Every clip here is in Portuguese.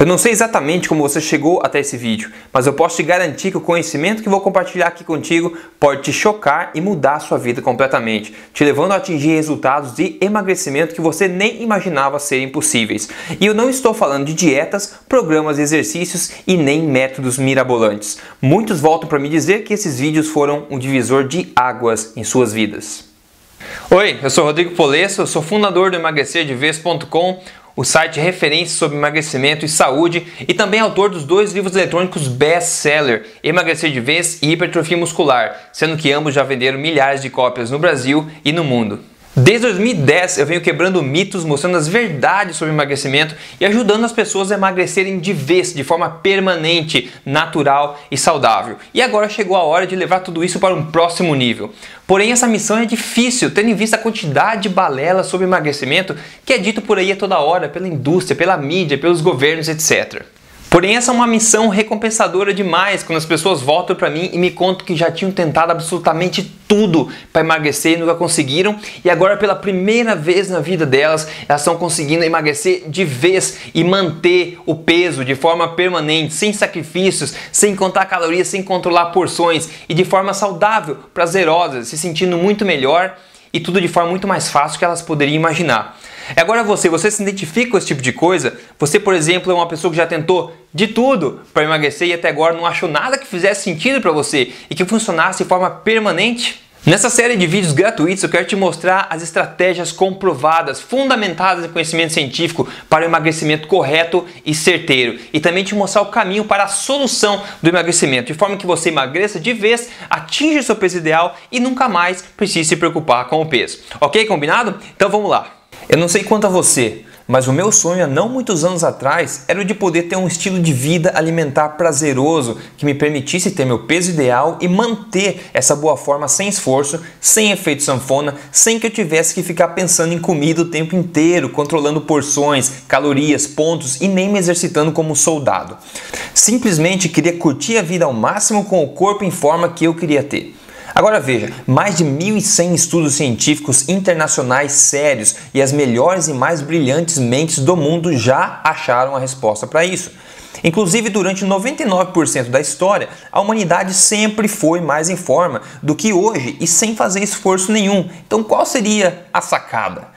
Eu não sei exatamente como você chegou até esse vídeo, mas eu posso te garantir que o conhecimento que vou compartilhar aqui contigo pode te chocar e mudar a sua vida completamente, te levando a atingir resultados de emagrecimento que você nem imaginava serem possíveis. E eu não estou falando de dietas, programas de exercícios e nem métodos mirabolantes. Muitos voltam para me dizer que esses vídeos foram um divisor de águas em suas vidas. Oi, eu sou Rodrigo Polesso, eu sou fundador do emagrecerdevez.com, o site referência sobre emagrecimento e saúde, e também autor dos dois livros eletrônicos best-seller, Emagrecer de Vez e Hipertrofia Muscular, sendo que ambos já venderam milhares de cópias no Brasil e no mundo. Desde 2010 eu venho quebrando mitos, mostrando as verdades sobre emagrecimento e ajudando as pessoas a emagrecerem de vez, de forma permanente, natural e saudável. E agora chegou a hora de levar tudo isso para um próximo nível. Porém, essa missão é difícil, tendo em vista a quantidade de balelas sobre emagrecimento que é dito por aí a toda hora pela indústria, pela mídia, pelos governos, etc. Porém, essa é uma missão recompensadora demais quando as pessoas voltam para mim e me contam que já tinham tentado absolutamente tudo para emagrecer e nunca conseguiram, e agora pela primeira vez na vida delas, elas estão conseguindo emagrecer de vez e manter o peso de forma permanente, sem sacrifícios, sem contar calorias, sem controlar porções e de forma saudável, prazerosa, se sentindo muito melhor e tudo de forma muito mais fácil que elas poderiam imaginar. Agora você se identifica com esse tipo de coisa? Você, por exemplo, é uma pessoa que já tentou de tudo para emagrecer e até agora não achou nada que fizesse sentido para você e que funcionasse de forma permanente? Nessa série de vídeos gratuitos eu quero te mostrar as estratégias comprovadas, fundamentadas em conhecimento científico para o emagrecimento correto e certeiro, e também te mostrar o caminho para a solução do emagrecimento, de forma que você emagreça de vez, atinja o seu peso ideal e nunca mais precise se preocupar com o peso. Ok? Combinado? Então vamos lá. Eu não sei quanto a você, mas o meu sonho há não muitos anos atrás era o de poder ter um estilo de vida alimentar prazeroso que me permitisse ter meu peso ideal e manter essa boa forma sem esforço, sem efeito sanfona, sem que eu tivesse que ficar pensando em comida o tempo inteiro, controlando porções, calorias, pontos e nem me exercitando como soldado. Simplesmente queria curtir a vida ao máximo com o corpo em forma que eu queria ter. Agora veja, mais de 1.100 estudos científicos internacionais sérios e as melhores e mais brilhantes mentes do mundo já acharam a resposta para isso. Inclusive, durante 99% da história, a humanidade sempre foi mais em forma do que hoje e sem fazer esforço nenhum. Então, qual seria a sacada?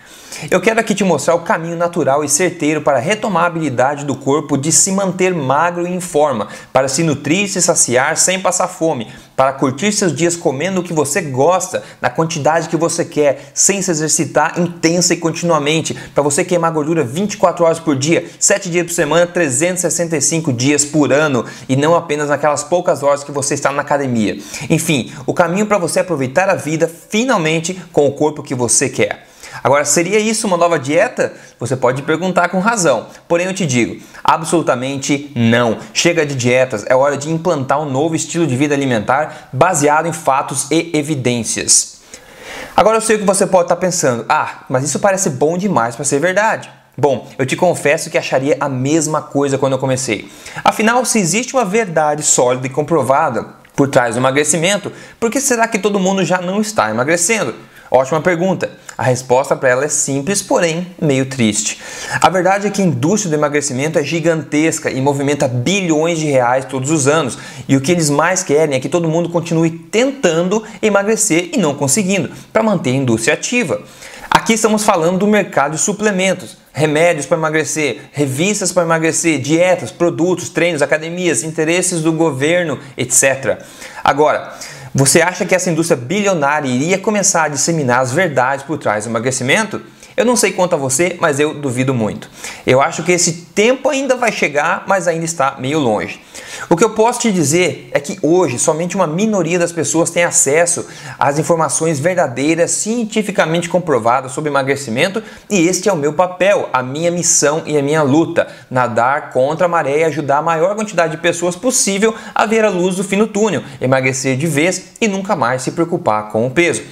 Eu quero aqui te mostrar o caminho natural e certeiro para retomar a habilidade do corpo de se manter magro e em forma, para se nutrir e se saciar sem passar fome, para curtir seus dias comendo o que você gosta, na quantidade que você quer, sem se exercitar intensa e continuamente, para você queimar gordura 24 horas por dia, 7 dias por semana, 365 dias por ano, e não apenas naquelas poucas horas que você está na academia. Enfim, o caminho para você aproveitar a vida finalmente com o corpo que você quer. Agora, seria isso uma nova dieta? Você pode perguntar com razão, porém eu te digo, absolutamente não. Chega de dietas, é hora de implantar um novo estilo de vida alimentar baseado em fatos e evidências. Agora eu sei o que você pode estar pensando, mas isso parece bom demais para ser verdade. Bom, eu te confesso que acharia a mesma coisa quando eu comecei. Afinal, se existe uma verdade sólida e comprovada por trás do emagrecimento, por que será que todo mundo já não está emagrecendo? Ótima pergunta. A resposta para ela é simples, porém meio triste. A verdade é que a indústria do emagrecimento é gigantesca e movimenta bilhões de reais todos os anos. E o que eles mais querem é que todo mundo continue tentando emagrecer e não conseguindo, para manter a indústria ativa. Aqui estamos falando do mercado de suplementos, remédios para emagrecer, revistas para emagrecer, dietas, produtos, treinos, academias, interesses do governo, etc. Agora, você acha que essa indústria bilionária iria começar a disseminar as verdades por trás do emagrecimento? Eu não sei quanto a você, mas eu duvido muito. Eu acho que esse tempo ainda vai chegar, mas ainda está meio longe. O que eu posso te dizer é que hoje somente uma minoria das pessoas tem acesso às informações verdadeiras, cientificamente comprovadas sobre emagrecimento, e este é o meu papel, a minha missão e a minha luta: nadar contra a maré e ajudar a maior quantidade de pessoas possível a ver a luz do fim do túnel, emagrecer de vez e nunca mais se preocupar com o peso.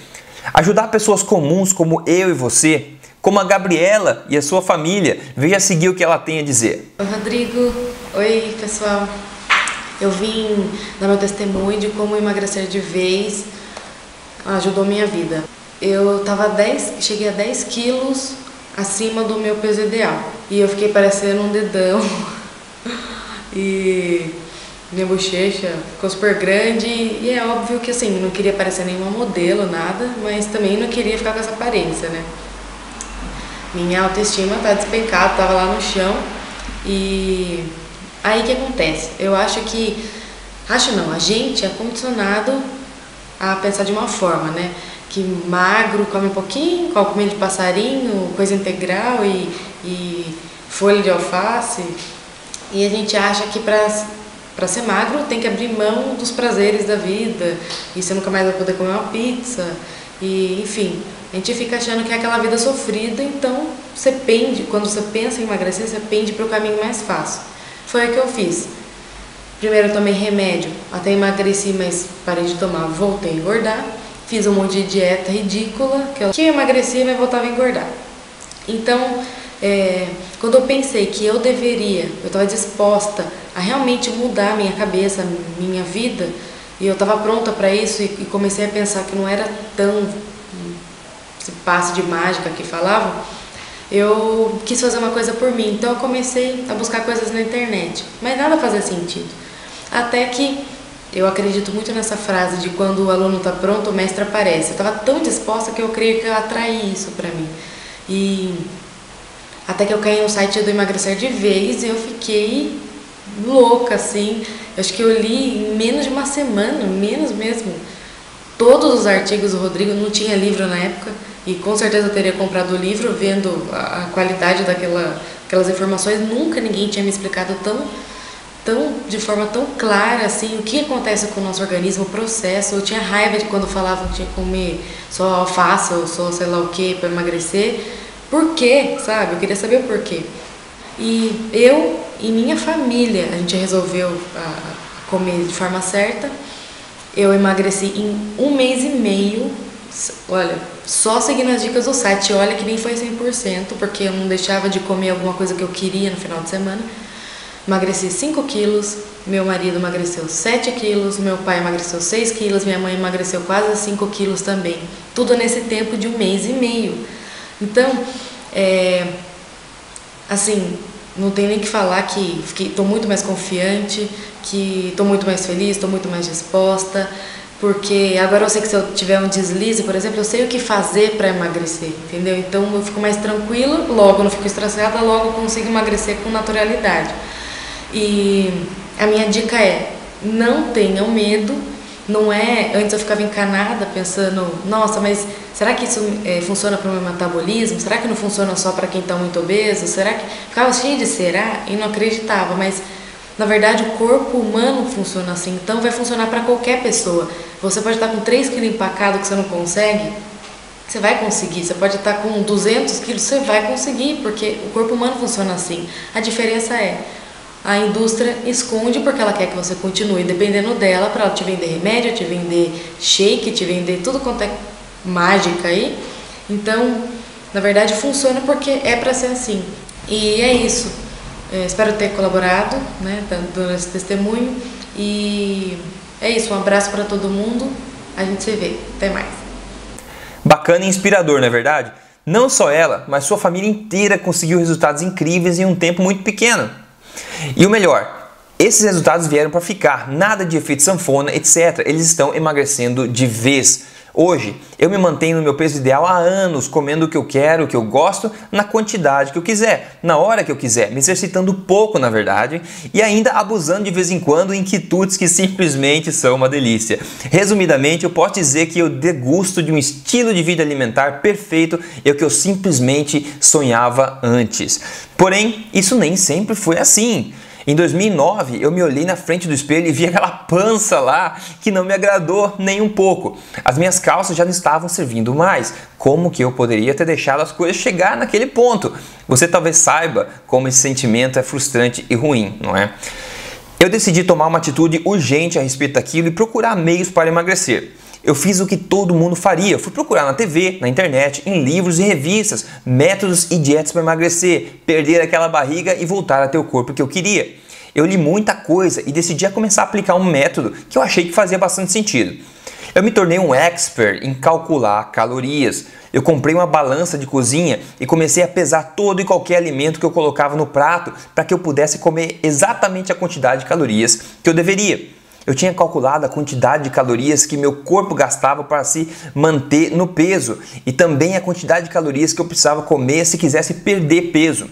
Ajudar pessoas comuns como eu e você, como a Gabriela e a sua família. Veja a seguir o que ela tem a dizer. Oi, Rodrigo. Oi, pessoal. Eu vim dar meu testemunho de como emagrecer de vez ajudou minha vida. Eu cheguei a 10 quilos acima do meu peso ideal. E eu fiquei parecendo um dedão E minha bochecha ficou super grande e é óbvio que assim, não queria parecer nenhuma modelo, nada, mas também não queria ficar com essa aparência, né? Minha autoestima tá despencada, tava lá no chão. E aí o que acontece? Eu acho que... Acho não, a gente é condicionado a pensar de uma forma, né? Que magro come um pouquinho, come comida de passarinho, coisa integral e folha de alface. E a gente acha que para ser magro tem que abrir mão dos prazeres da vida e você nunca mais vai poder comer uma pizza. E enfim, a gente fica achando que é aquela vida sofrida, então você pende, quando você pensa em emagrecer, você pende para o caminho mais fácil. Foi o que eu fiz. Primeiro eu tomei remédio, até emagreci, mas parei de tomar, voltei a engordar. Fiz um monte de dieta ridícula, que eu emagrecia, mas voltava a engordar. Então, quando eu pensei que eu estava disposta a realmente mudar a minha cabeça, a minha vida, e eu estava pronta para isso e comecei a pensar que não era tão esse passe de mágica que falavam, eu quis fazer uma coisa por mim. Então eu comecei a buscar coisas na internet, mas nada fazia sentido. Até que eu acredito muito nessa frase de quando o aluno está pronto, o mestre aparece. Eu estava tão disposta que eu creio que eu atraí isso para mim. E até que eu caí no site do Emagrecer de Vez e eu fiquei louca, assim. Eu acho que eu li em menos de uma semana, menos mesmo, todos os artigos do Rodrigo. Não tinha livro na época e com certeza eu teria comprado o livro vendo a qualidade daquelas informações. Nunca ninguém tinha me explicado de forma tão clara assim o que acontece com o nosso organismo, o processo. Eu tinha raiva de quando falavam que tinha que comer só alface ou só sei lá o que para emagrecer. Por quê, sabe? Eu queria saber o porquê. E eu e minha família, a gente resolveu comer de forma certa. Eu emagreci em 1 mês e meio, olha, só seguindo as dicas do site. Olha que nem foi 100%, porque eu não deixava de comer alguma coisa que eu queria no final de semana. Emagreci 5 quilos, meu marido emagreceu 7 quilos, meu pai emagreceu 6 quilos, minha mãe emagreceu quase 5 quilos também. Tudo nesse tempo de 1 mês e meio. Então, assim, não tem nem que falar que estou muito mais confiante, que estou muito mais feliz, estou muito mais disposta, porque agora eu sei que se eu tiver um deslize, por exemplo, eu sei o que fazer para emagrecer, entendeu? Então eu fico mais tranquila, logo eu não fico estressada, logo eu consigo emagrecer com naturalidade. E a minha dica é, não tenham medo. Não é, antes eu ficava encanada pensando, nossa, mas será que isso funciona para o meu metabolismo? Será que não funciona só para quem está muito obeso? Será que... Ficava cheia de será e não acreditava, mas na verdade o corpo humano funciona assim, então vai funcionar para qualquer pessoa. Você pode estar com 3 quilos empacado que você não consegue, você vai conseguir. Você pode estar com 200 quilos, você vai conseguir, porque o corpo humano funciona assim. A diferença é... A indústria esconde porque ela quer que você continue dependendo dela para ela te vender remédio, te vender shake, te vender tudo quanto é mágica aí. Então, na verdade, funciona porque é para ser assim. E é isso. Espero ter colaborado, né, dando esse testemunho. E é isso. Um abraço para todo mundo. A gente se vê. Até mais. Bacana e inspirador, não é verdade? Não só ela, mas sua família inteira conseguiu resultados incríveis em um tempo muito pequeno. E o melhor, esses resultados vieram para ficar, nada de efeito sanfona, etc. Eles estão emagrecendo de vez. Hoje, eu me mantenho no meu peso ideal há anos, comendo o que eu quero, o que eu gosto, na quantidade que eu quiser, na hora que eu quiser, me exercitando pouco, na verdade, e ainda abusando de vez em quando em quitutes que simplesmente são uma delícia. Resumidamente, eu posso dizer que eu degusto de um estilo de vida alimentar perfeito e o que eu simplesmente sonhava antes. Porém, isso nem sempre foi assim. Em 2009, eu me olhei na frente do espelho e vi aquela pança lá que não me agradou nem um pouco. As minhas calças já não estavam servindo mais. Como que eu poderia ter deixado as coisas chegar naquele ponto? Você talvez saiba como esse sentimento é frustrante e ruim, não é? Eu decidi tomar uma atitude urgente a respeito daquilo e procurar meios para emagrecer. Eu fiz o que todo mundo faria, eu fui procurar na TV, na internet, em livros e revistas, métodos e dietas para emagrecer, perder aquela barriga e voltar a ter o corpo que eu queria. Eu li muita coisa e decidi a começar a aplicar um método que eu achei que fazia bastante sentido. Eu me tornei um expert em calcular calorias. Eu comprei uma balança de cozinha e comecei a pesar todo e qualquer alimento que eu colocava no prato para que eu pudesse comer exatamente a quantidade de calorias que eu deveria. Eu tinha calculado a quantidade de calorias que meu corpo gastava para se manter no peso e também a quantidade de calorias que eu precisava comer se quisesse perder peso.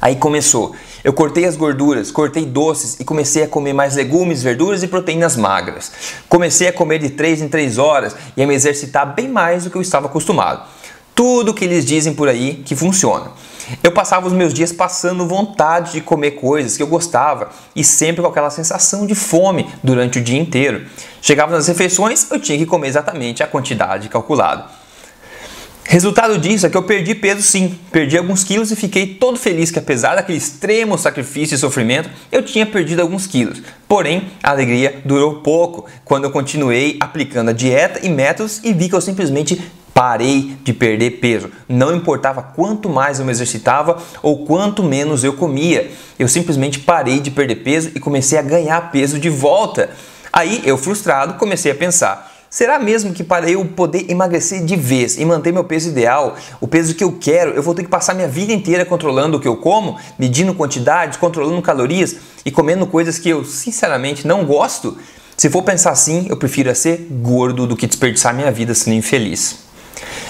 Aí começou. Eu cortei as gorduras, cortei doces e comecei a comer mais legumes, verduras e proteínas magras. Comecei a comer de 3 em 3 horas e a me exercitar bem mais do que eu estava acostumado. Tudo que eles dizem por aí que funciona. Eu passava os meus dias passando vontade de comer coisas que eu gostava e sempre com aquela sensação de fome durante o dia inteiro. Chegava nas refeições, eu tinha que comer exatamente a quantidade calculada. Resultado disso é que eu perdi peso sim, perdi alguns quilos e fiquei todo feliz que apesar daquele extremo sacrifício e sofrimento, eu tinha perdido alguns quilos. Porém, a alegria durou pouco quando eu continuei aplicando a dieta e métodos e vi que eu simplesmente parei de perder peso. Não importava quanto mais eu me exercitava ou quanto menos eu comia. Eu simplesmente parei de perder peso e comecei a ganhar peso de volta. Aí eu, frustrado, comecei a pensar: será mesmo que para eu poder emagrecer de vez e manter meu peso ideal, o peso que eu quero, eu vou ter que passar minha vida inteira controlando o que eu como, medindo quantidades, controlando calorias e comendo coisas que eu sinceramente não gosto? Se for pensar assim, eu prefiro ser gordo do que desperdiçar minha vida sendo infeliz.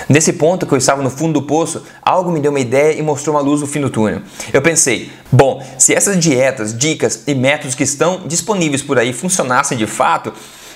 Nesse ponto que eu estava no fundo do poço, algo me deu uma ideia e mostrou uma luz no fim do túnel. Eu pensei, bom, se essas dietas, dicas e métodos que estão disponíveis por aí funcionassem de fato,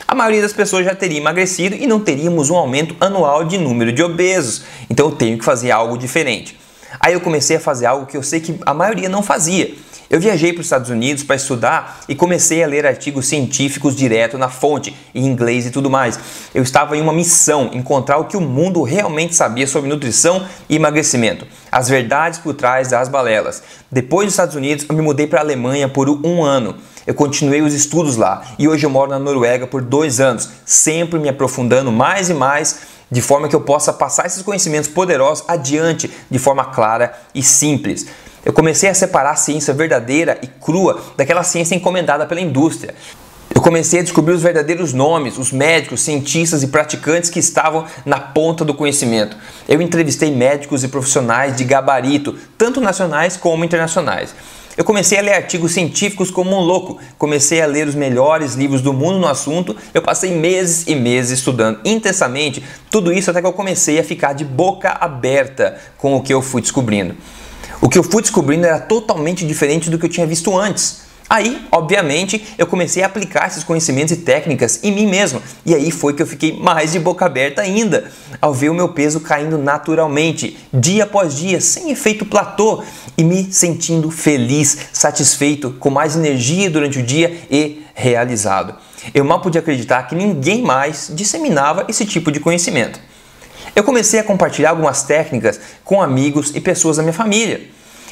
a maioria das pessoas já teria emagrecido e não teríamos um aumento anual de número de obesos. Então eu tenho que fazer algo diferente. Aí eu comecei a fazer algo que eu sei que a maioria não fazia. Eu viajei para os Estados Unidos para estudar e comecei a ler artigos científicos direto na fonte, em inglês e tudo mais. Eu estava em uma missão, encontrar o que o mundo realmente sabia sobre nutrição e emagrecimento. As verdades por trás das balelas. Depois dos Estados Unidos, eu me mudei para a Alemanha por 1 ano. Eu continuei os estudos lá e hoje eu moro na Noruega por 2 anos, sempre me aprofundando mais e mais, de forma que eu possa passar esses conhecimentos poderosos adiante de forma clara e simples. Eu comecei a separar a ciência verdadeira e crua daquela ciência encomendada pela indústria. Eu comecei a descobrir os verdadeiros nomes, os médicos, cientistas e praticantes que estavam na ponta do conhecimento. Eu entrevistei médicos e profissionais de gabarito, tanto nacionais como internacionais. Eu comecei a ler artigos científicos como um louco, comecei a ler os melhores livros do mundo no assunto, eu passei meses e meses estudando intensamente tudo isso até que eu comecei a ficar de boca aberta com o que eu fui descobrindo. O que eu fui descobrindo era totalmente diferente do que eu tinha visto antes. Aí, obviamente, eu comecei a aplicar esses conhecimentos e técnicas em mim mesmo. E aí foi que eu fiquei mais de boca aberta ainda, ao ver o meu peso caindo naturalmente, dia após dia, sem efeito platô, e me sentindo feliz, satisfeito, com mais energia durante o dia e realizado. Eu mal podia acreditar que ninguém mais disseminava esse tipo de conhecimento. Eu comecei a compartilhar algumas técnicas com amigos e pessoas da minha família.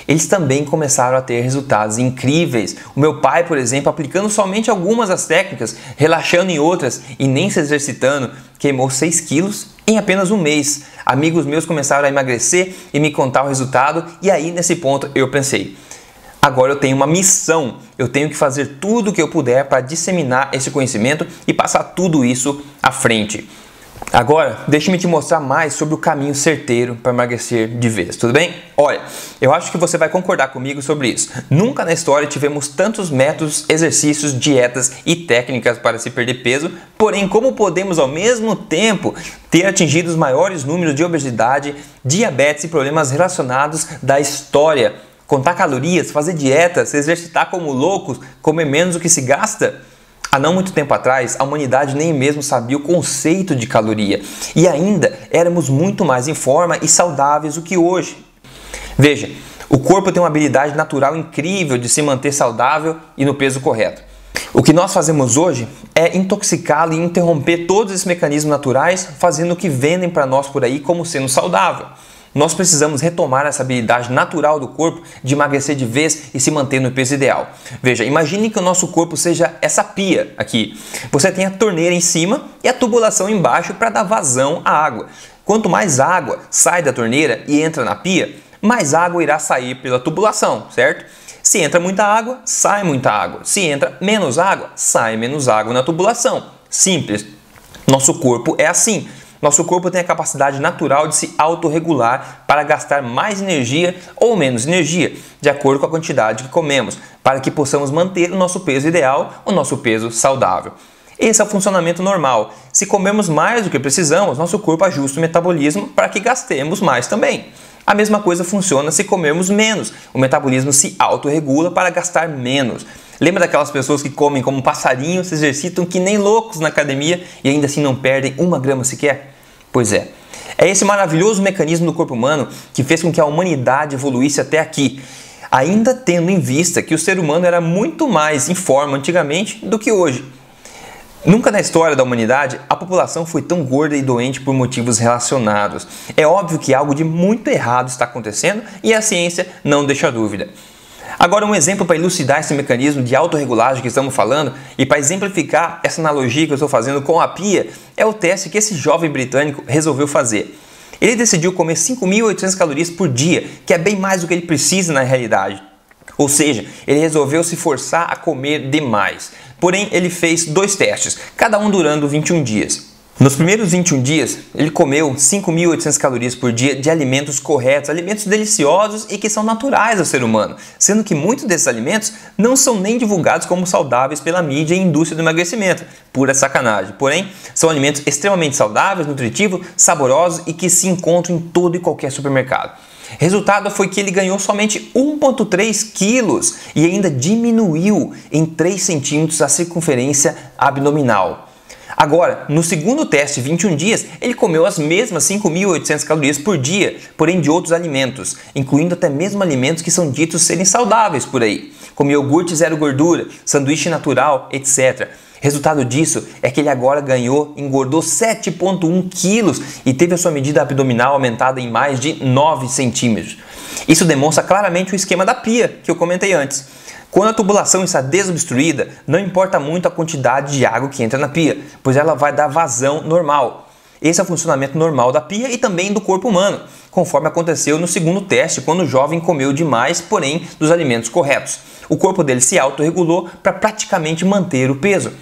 Eles também começaram a ter resultados incríveis. O meu pai, por exemplo, aplicando somente algumas das técnicas, relaxando em outras e nem se exercitando, queimou 6 quilos em apenas 1 mês. Amigos meus começaram a emagrecer e me contar o resultado e aí nesse ponto eu pensei, agora eu tenho uma missão, eu tenho que fazer tudo o que eu puder para disseminar esse conhecimento e passar tudo isso à frente. Agora, deixa-me te mostrar mais sobre o caminho certeiro para emagrecer de vez, tudo bem? Olha, eu acho que você vai concordar comigo sobre isso. Nunca na história tivemos tantos métodos, exercícios, dietas e técnicas para se perder peso, porém como podemos ao mesmo tempo ter atingido os maiores números de obesidade, diabetes e problemas relacionados da história? Contar calorias, fazer dieta, se exercitar como loucos, comer menos do que se gasta? Há não muito tempo atrás, a humanidade nem mesmo sabia o conceito de caloria e ainda éramos muito mais em forma e saudáveis do que hoje. Veja, o corpo tem uma habilidade natural incrível de se manter saudável e no peso correto. O que nós fazemos hoje é intoxicá-lo e interromper todos esses mecanismos naturais, fazendo o que vendem para nós por aí como sendo saudável. Nós precisamos retomar essa habilidade natural do corpo de emagrecer de vez e se manter no peso ideal. Veja, imagine que o nosso corpo seja essa pia aqui. Você tem a torneira em cima e a tubulação embaixo para dar vazão à água. Quanto mais água sai da torneira e entra na pia, mais água irá sair pela tubulação, certo? Se entra muita água, sai muita água. Se entra menos água, sai menos água na tubulação. Simples. Nosso corpo é assim. Nosso corpo tem a capacidade natural de se autorregular para gastar mais energia ou menos energia, de acordo com a quantidade que comemos, para que possamos manter o nosso peso ideal, o nosso peso saudável. Esse é o funcionamento normal. Se comermos mais do que precisamos, nosso corpo ajusta o metabolismo para que gastemos mais também. A mesma coisa funciona se comermos menos. O metabolismo se autorregula para gastar menos. Lembra daquelas pessoas que comem como um passarinho, se exercitam que nem loucos na academia e ainda assim não perdem 1 grama sequer? Pois é. É esse maravilhoso mecanismo do corpo humano que fez com que a humanidade evoluísse até aqui, ainda tendo em vista que o ser humano era muito mais em forma antigamente do que hoje. Nunca na história da humanidade a população foi tão gorda e doente por motivos relacionados. É óbvio que algo de muito errado está acontecendo e a ciência não deixa dúvida. Agora, um exemplo para elucidar esse mecanismo de autorregulagem que estamos falando e para exemplificar essa analogia que eu estou fazendo com a pia é o teste que esse jovem britânico resolveu fazer. Ele decidiu comer 5.800 calorias por dia, que é bem mais do que ele precisa na realidade. Ou seja, ele resolveu se forçar a comer demais. Porém, ele fez 2 testes, cada um durando 21 dias. Nos primeiros 21 dias, ele comeu 5.800 calorias por dia de alimentos corretos, alimentos deliciosos e que são naturais ao ser humano, sendo que muitos desses alimentos não são nem divulgados como saudáveis pela mídia e indústria do emagrecimento, pura sacanagem. Porém, são alimentos extremamente saudáveis, nutritivos, saborosos e que se encontram em todo e qualquer supermercado. Resultado foi que ele ganhou somente 1,3 quilos e ainda diminuiu em 3 centímetros a circunferência abdominal. Agora, no segundo teste, 21 dias, ele comeu as mesmas 5.800 calorias por dia, porém de outros alimentos, incluindo até mesmo alimentos que são ditos serem saudáveis por aí, como iogurte zero gordura, sanduíche natural, etc. Resultado disso é que ele agora engordou 7,1 quilos e teve a sua medida abdominal aumentada em mais de 9 centímetros. Isso demonstra claramente o esquema da pia que eu comentei antes. Quando a tubulação está desobstruída, não importa muito a quantidade de água que entra na pia, pois ela vai dar vazão normal. Esse é o funcionamento normal da pia e também do corpo humano, conforme aconteceu no segundo teste, quando o jovem comeu demais, porém dos alimentos corretos. O corpo dele se autorregulou para praticamente manter o peso.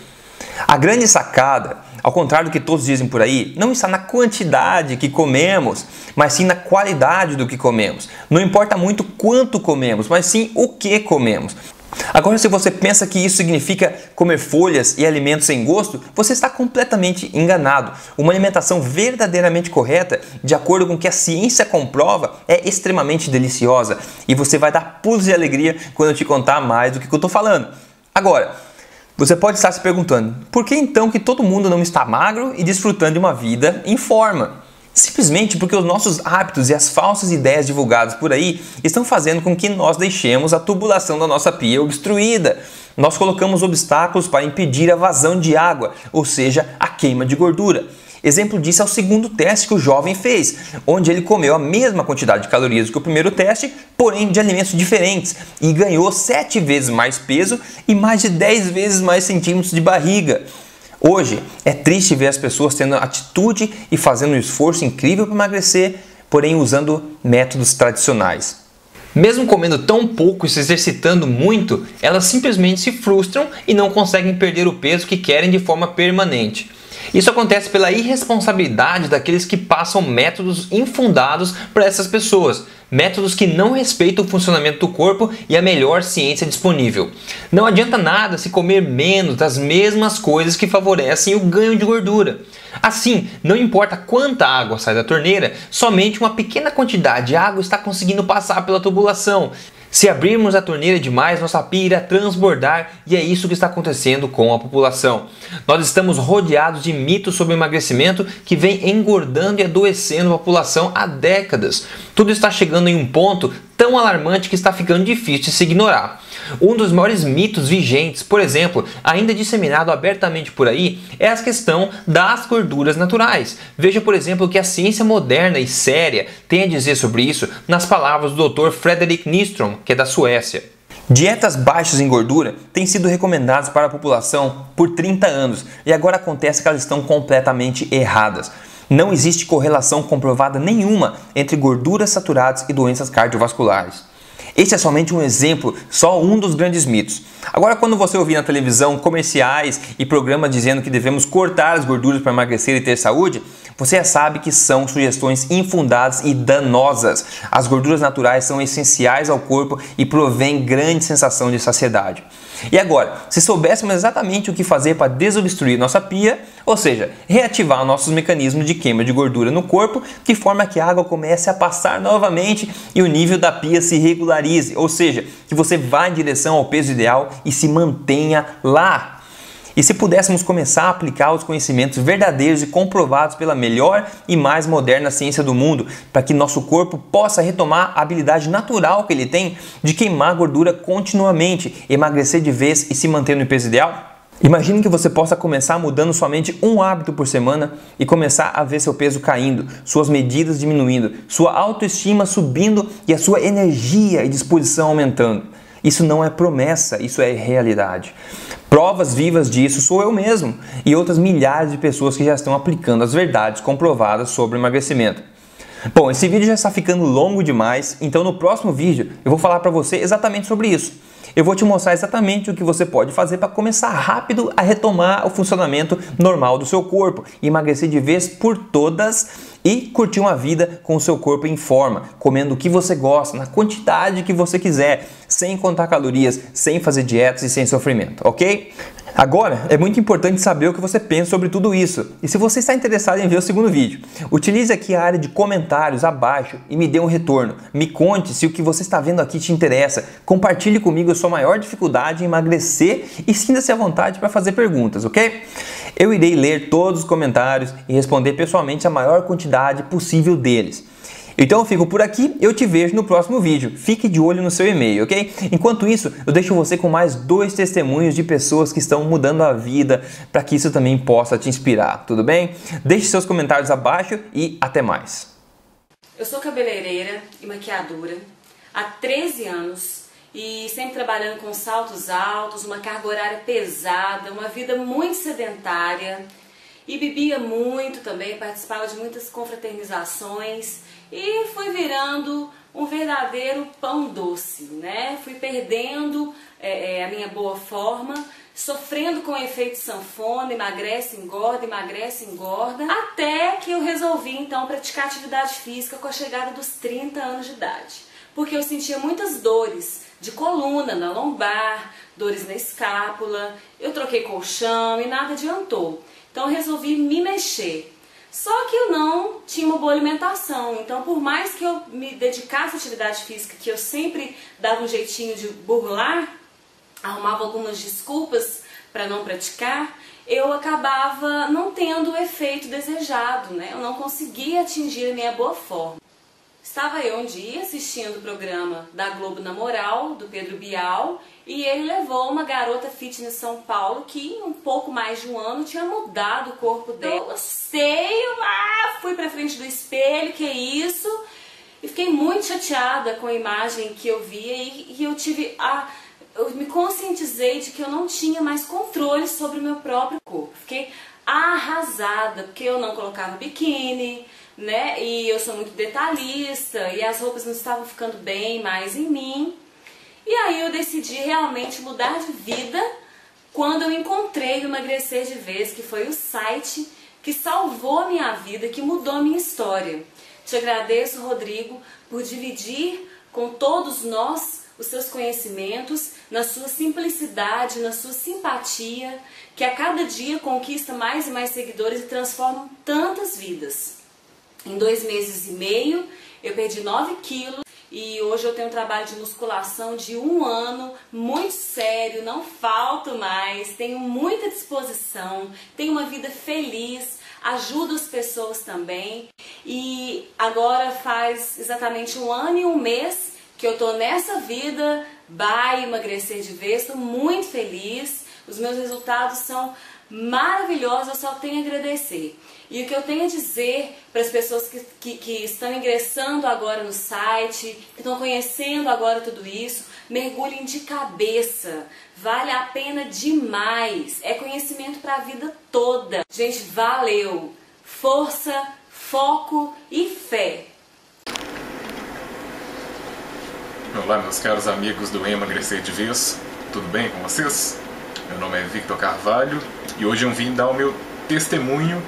A grande sacada, ao contrário do que todos dizem por aí, não está na quantidade que comemos, mas sim na qualidade do que comemos. Não importa muito quanto comemos, mas sim o que comemos. Agora, se você pensa que isso significa comer folhas e alimentos sem gosto, você está completamente enganado. Uma alimentação verdadeiramente correta, de acordo com o que a ciência comprova, é extremamente deliciosa. E você vai dar pulos de alegria quando eu te contar mais do que eu estou falando. Agora, você pode estar se perguntando, por que então que todo mundo não está magro e desfrutando de uma vida em forma? Simplesmente porque os nossos hábitos e as falsas ideias divulgadas por aí estão fazendo com que nós deixemos a tubulação da nossa pia obstruída. Nós colocamos obstáculos para impedir a vazão de água, ou seja, a queima de gordura. Exemplo disso é o segundo teste que o jovem fez, onde ele comeu a mesma quantidade de calorias que o primeiro teste, porém de alimentos diferentes, e ganhou 7 vezes mais peso e mais de 10 vezes mais centímetros de barriga. Hoje, é triste ver as pessoas tendo atitude e fazendo um esforço incrível para emagrecer, porém usando métodos tradicionais. Mesmo comendo tão pouco e se exercitando muito, elas simplesmente se frustram e não conseguem perder o peso que querem de forma permanente. Isso acontece pela irresponsabilidade daqueles que passam métodos infundados para essas pessoas, métodos que não respeitam o funcionamento do corpo e a melhor ciência disponível. Não adianta nada se comer menos das mesmas coisas que favorecem o ganho de gordura. Assim, não importa quanta água sai da torneira, somente uma pequena quantidade de água está conseguindo passar pela tubulação. Se abrirmos a torneira demais, nossa pia irá transbordar e é isso que está acontecendo com a população. Nós estamos rodeados de mitos sobre emagrecimento que vem engordando e adoecendo a população há décadas. Tudo está chegando em um ponto tão alarmante que está ficando difícil de se ignorar. Um dos maiores mitos vigentes, por exemplo, ainda disseminado abertamente por aí, é a questão das gorduras naturais. Veja, por exemplo, o que a ciência moderna e séria tem a dizer sobre isso nas palavras do Dr. Fredrik Nystrom, que é da Suécia. Dietas baixas em gordura têm sido recomendadas para a população por 30 anos e agora acontece que elas estão completamente erradas. Não existe correlação comprovada nenhuma entre gorduras saturadas e doenças cardiovasculares. Esse é somente um exemplo, só um dos grandes mitos. Agora, quando você ouvir na televisão comerciais e programas dizendo que devemos cortar as gorduras para emagrecer e ter saúde, você já sabe que são sugestões infundadas e danosas. As gorduras naturais são essenciais ao corpo e provêm grande sensação de saciedade. E agora, se soubéssemos exatamente o que fazer para desobstruir nossa pia, ou seja, reativar nossos mecanismos de queima de gordura no corpo, de forma que a água comece a passar novamente e o nível da pia se regularize, ou seja, que você vá em direção ao peso ideal e se mantenha lá. E se pudéssemos começar a aplicar os conhecimentos verdadeiros e comprovados pela melhor e mais moderna ciência do mundo, para que nosso corpo possa retomar a habilidade natural que ele tem de queimar gordura continuamente, emagrecer de vez e se manter no peso ideal? Imagine que você possa começar mudando somente um hábito por semana e começar a ver seu peso caindo, suas medidas diminuindo, sua autoestima subindo e a sua energia e disposição aumentando. Isso não é promessa, isso é realidade. Provas vivas disso sou eu mesmo e outras milhares de pessoas que já estão aplicando as verdades comprovadas sobre o emagrecimento. Bom, esse vídeo já está ficando longo demais, então no próximo vídeo eu vou falar para você exatamente sobre isso. Eu vou te mostrar exatamente o que você pode fazer para começar rápido a retomar o funcionamento normal do seu corpo, emagrecer de vez por todas e curtir uma vida com o seu corpo em forma, comendo o que você gosta, na quantidade que você quiser, sem contar calorias, sem fazer dietas e sem sofrimento, ok? Agora, é muito importante saber o que você pensa sobre tudo isso. E se você está interessado em ver o segundo vídeo, utilize aqui a área de comentários abaixo e me dê um retorno. Me conte se o que você está vendo aqui te interessa. Compartilhe comigo a sua maior dificuldade em emagrecer e sinta-se à vontade para fazer perguntas, ok? Eu irei ler todos os comentários e responder pessoalmente a maior quantidade possível deles. Então eu fico por aqui, eu te vejo no próximo vídeo. Fique de olho no seu e-mail, ok? Enquanto isso, eu deixo você com mais 2 testemunhos de pessoas que estão mudando a vida para que isso também possa te inspirar, tudo bem? Deixe seus comentários abaixo e até mais. Eu sou cabeleireira e maquiadora há 13 anos e sempre trabalhando com saltos altos, uma carga horária pesada, uma vida muito sedentária e bebia muito também, participava de muitas confraternizações e fui virando um verdadeiro pão doce, né? Fui perdendo a minha boa forma, sofrendo com o efeito sanfona, emagrece, engorda, até que eu resolvi então praticar atividade física com a chegada dos 30 anos de idade, porque eu sentia muitas dores de coluna, na lombar, dores na escápula, eu troquei colchão e nada adiantou, então eu resolvi me mexer. Só que eu não tinha uma boa alimentação, então por mais que eu me dedicasse à atividade física, que eu sempre dava um jeitinho de burlar, arrumava algumas desculpas para não praticar, eu acabava não tendo o efeito desejado, né? Eu não conseguia atingir a minha boa forma. Estava eu um dia assistindo o programa da Globo na Moral, do Pedro Bial, e ele levou uma garota fitness São Paulo que em um pouco mais de um ano tinha mudado o corpo dela. Fui pra frente do espelho, que é isso, e fiquei muito chateada com a imagem que eu via e eu me conscientizei de que eu não tinha mais controle sobre o meu próprio corpo. Fiquei arrasada, porque eu não colocava biquíni, né? E eu sou muito detalhista e as roupas não estavam ficando bem mais em mim. E aí eu decidi realmente mudar de vida quando eu encontrei o Emagrecer de Vez, que foi o site que salvou a minha vida, que mudou a minha história. Te agradeço, Rodrigo, por dividir com todos nós os seus conhecimentos, na sua simplicidade, na sua simpatia, que a cada dia conquista mais e mais seguidores e transforma tantas vidas. Em 2 meses e meio, eu perdi 9 quilos e hoje eu tenho um trabalho de musculação de 1 ano, muito sério, não falto mais, tenho muita disposição, tenho uma vida feliz, ajudo as pessoas também. E agora faz exatamente 1 ano e 1 mês que eu tô nessa vida, vai emagrecer de vez, estou muito feliz, os meus resultados são maravilhosos, eu só tenho a agradecer. E o que eu tenho a dizer para as pessoas que estão ingressando agora no site, que estão conhecendo agora tudo isso, mergulhem de cabeça, vale a pena demais, é conhecimento para a vida toda. Gente, valeu! Força, foco e fé! Olá, meus caros amigos do Emagrecer de Vez, tudo bem com vocês? Meu nome é Victor Carvalho e hoje eu vim dar o meu testemunho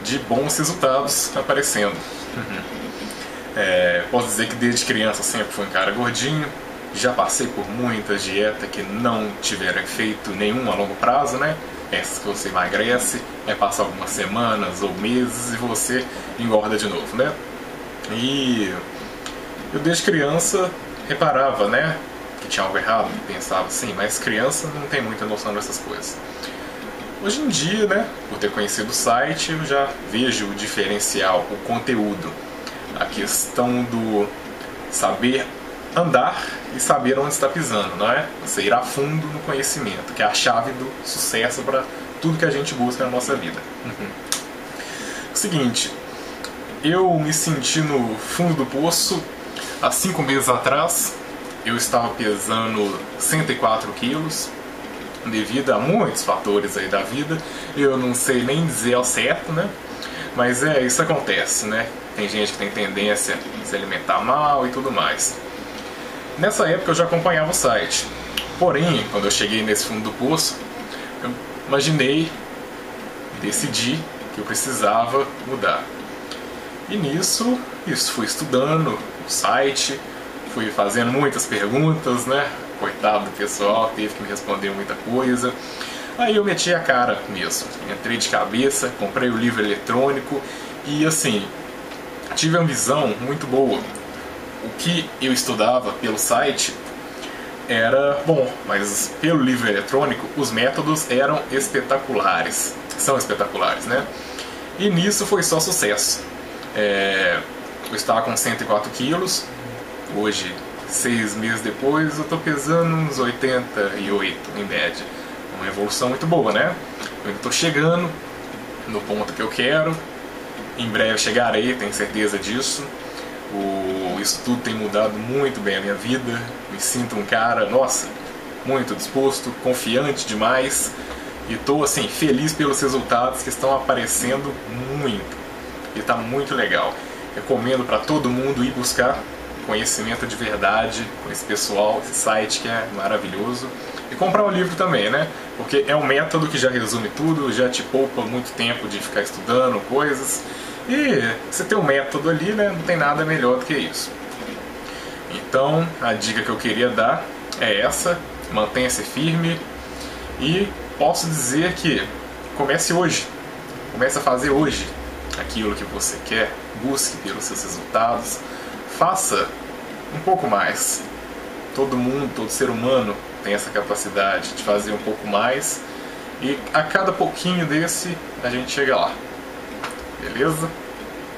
de bons resultados aparecendo. Posso dizer que desde criança sempre fui um cara gordinho, já passei por muitas dietas que não tiveram efeito nenhum a longo prazo, né? Essas que você emagrece, passa algumas semanas ou meses e você engorda de novo, né? E eu desde criança reparava, né, que tinha algo errado, pensava assim, mas criança não tem muita noção dessas coisas. Hoje em dia, né, por ter conhecido o site, eu já vejo o diferencial, o conteúdo, a questão do saber andar e saber onde está pisando, não é? Você ir a fundo no conhecimento, que é a chave do sucesso para tudo que a gente busca na nossa vida. Seguinte, eu me senti no fundo do poço há 5 meses atrás. Eu estava pesando 104 quilos devido a muitos fatores aí da vida. Eu não sei nem dizer ao certo, né? Mas isso acontece, né? Tem gente que tem tendência a se alimentar mal e tudo mais. Nessa época eu já acompanhava o site. Porém, quando eu cheguei nesse fundo do poço, eu imaginei, decidi que eu precisava mudar. E nisso, fui estudando o site, fui fazendo muitas perguntas, né? Coitado do pessoal, teve que me responder muita coisa. Aí eu meti a cara mesmo, entrei de cabeça, comprei o livro eletrônico e assim, tive uma visão muito boa. O que eu estudava pelo site era bom, mas pelo livro eletrônico os métodos eram espetaculares, são espetaculares, né? E nisso foi só sucesso. Eu estava com 104 quilos, hoje, 6 meses depois, eu estou pesando uns 88 em média. Uma evolução muito boa, né? Eu ainda estou chegando no ponto que eu quero, em breve chegarei, tenho certeza disso. Isso tudo tem mudado muito bem a minha vida, me sinto um cara, nossa, muito disposto, confiante demais e estou assim, feliz pelos resultados que estão aparecendo muito e está muito legal. Recomendo para todo mundo ir buscar conhecimento de verdade com esse pessoal, esse site que é maravilhoso, e comprar o livro também, né? Porque é um método que já resume tudo, já te poupa muito tempo de ficar estudando coisas. E você tem um método ali, né? Não tem nada melhor do que isso. Então, a dica que eu queria dar é essa: mantenha-se firme e posso dizer que comece hoje. Comece a fazer hoje aquilo que você quer, busque pelos seus resultados, faça um pouco mais. Todo mundo, todo ser humano tem essa capacidade de fazer um pouco mais e a cada pouquinho desse a gente chega lá. Beleza?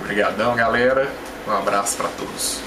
Obrigadão, galera. Um abraço para todos.